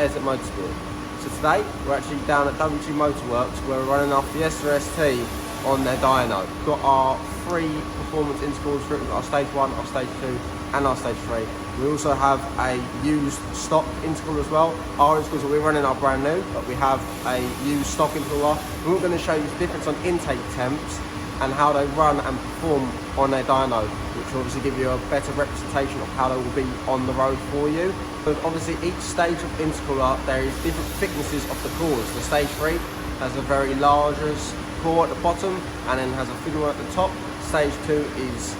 Airtec Motorsport. So today we're actually down at WG Motorworks where we're running our Fiesta ST on their dyno. We've got our 3 performance intercoolers for it. We've got our stage 1, our stage 2 and our stage 3. We also have a used stock intercooler as well. Our intercoolers we're running are brand new, but we have a used stock intercooler. We're going to show you the difference on intake temps and how they run and perform on their dyno, which will obviously give you a better representation of how they will be on the road for you. But obviously each stage of intercooler, there is different thicknesses of the cores. The stage 3 has a very largest core at the bottom and then has a thinner one at the top. Stage 2 is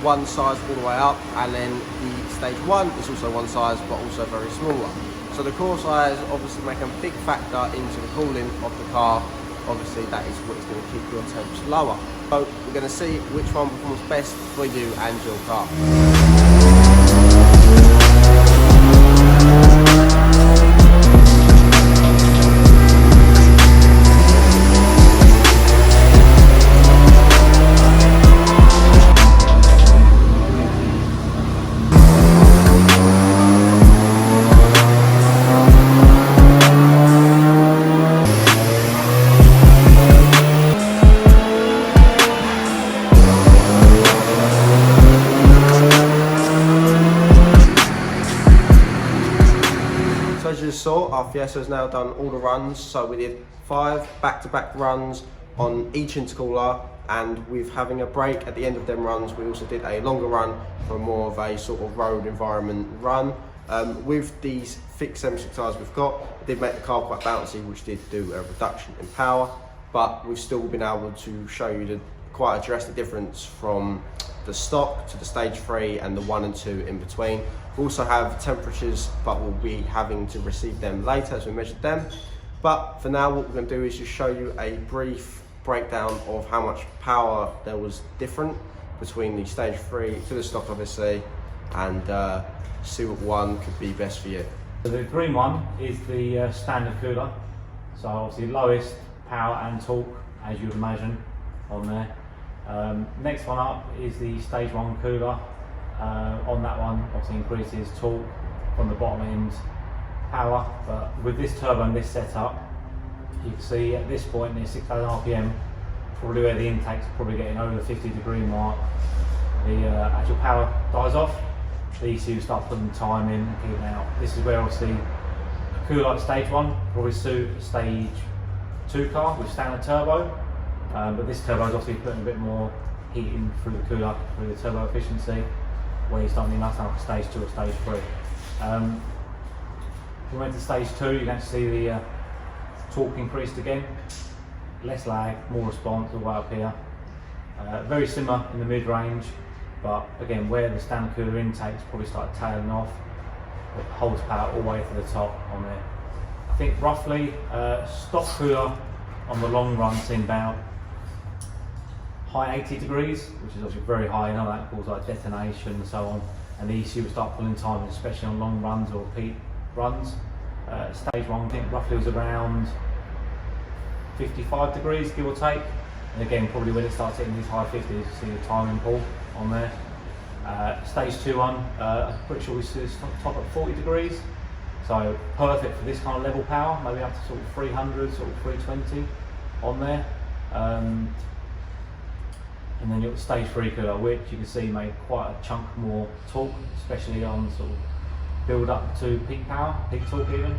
one size all the way up, and then the stage 1 is also one size but also very smaller. So the core size obviously making a big factor into the cooling of the car. Obviously that is what is going to keep your temps lower. So we're going to see which one performs best for you and your car. As you saw, our Fiesta has now done all the runs, so we did 5 back-to-back runs on each intercooler, and with having a break at the end of them runs, we also did a longer run for more of a sort of road environment run. With these fixed 76 tyres we've got, it did make the car quite bouncy, which did do a reduction in power, but we've still been able to show you the quite a drastic difference from the stock to the stage 3 and the 1 and 2 in between. We also have temperatures, but we'll be having to receive them later as we measured them. But for now, what we're going to do is just show you a brief breakdown of how much power there was different between the stage 3 to the stock obviously, and see what one could be best for you. So the green one is the standard cooler, so obviously lowest power and torque as you would imagine on there. Next one up is the stage 1 cooler. On that one obviously increases torque from the bottom end power, but with this turbo and this setup, you can see at this point near 6,000 RPM, probably where the intake's probably getting over the 50-degree mark, the actual power dies off. The ECU start putting time in and keeping out. This is where obviously a cooler like stage 1 probably suit a stage 2 car with standard turbo, but this turbo is obviously putting a bit more heat in through the cooler, through the turbo efficiency, where you start needing nothing like stage 2 or stage 3. If we went to stage 2, you can see the torque increased again, less lag, more response all the way up here. Very similar in the mid-range, but again where the standard cooler intakes probably started tailing off, it holds power all the way to the top on there. I think roughly stock cooler on the long run seemed about high 80 degrees, which is obviously very high. You know that causes like detonation and so on, and the ECU will start pulling time, especially on long runs or peak runs. Stage 1 I think roughly was around 55 degrees give or take, and again probably when it starts hitting these high 50s you see the timing pull on there. Stage 2 one, I'm pretty sure we see this top at 40 degrees, so perfect for this kind of level power, maybe up to sort of 300, sort of 320 on there. And then you've got the stage 3 cooler, which you can see made quite a chunk more torque, especially on sort of build up to peak power, peak torque even,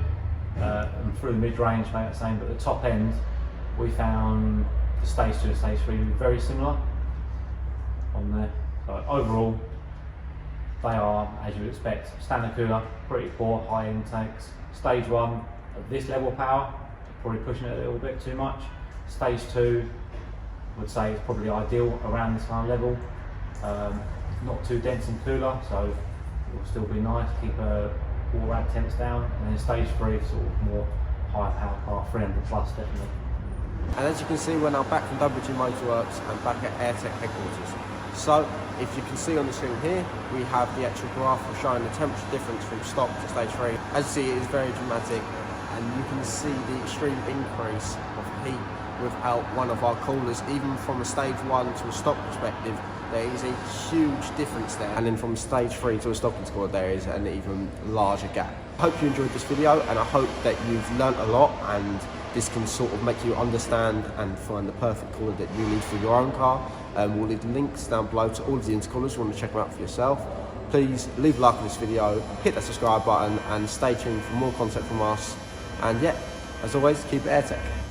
and through the mid-range made it the same, but the top end we found the stage 2 and stage 3 very similar on there. So overall they are, as you would expect, standard cooler, pretty poor, high intakes. Stage 1 at this level power, probably pushing it a little bit too much. Stage 2 would say it's probably ideal around this kind of level, not too dense and cooler, so it will still be nice, keep water add temps down. And then stage 3 sort of more higher power car, 300 plus definitely. And as you can see, we're now back from WG Motorworks and back at Airtec headquarters. So if you can see on the screen here, we have the actual graph of showing the temperature difference from stock to stage 3. As you see, it is very dramatic, and you can see the extreme increase of heat without one of our coolers. Even from a stage 1 to a stock perspective, there is a huge difference there. And then from stage 3 to a stock intercooler, there is an even larger gap. I hope you enjoyed this video, and I hope that you've learnt a lot, and this can sort of make you understand and find the perfect cooler that you need for your own car. We'll leave the links down below to all of the intercoolers if you want to check them out for yourself. Please leave a like on this video, hit that subscribe button, and stay tuned for more content from us. And yeah, as always, keep it Airtec.